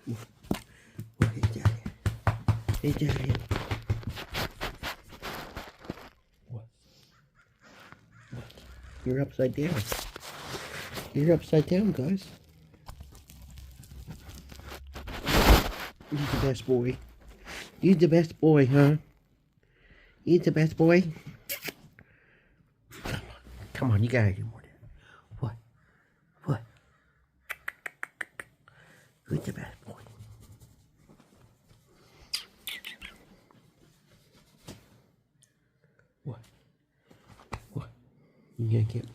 What is that? Is that it? What? What? You're upside down. You're upside down, guys. You're the best boy. You're the best boy, huh? You're the best boy. Come on, you gotta do more. What? What? Who's the best boy? What? What? You gonna get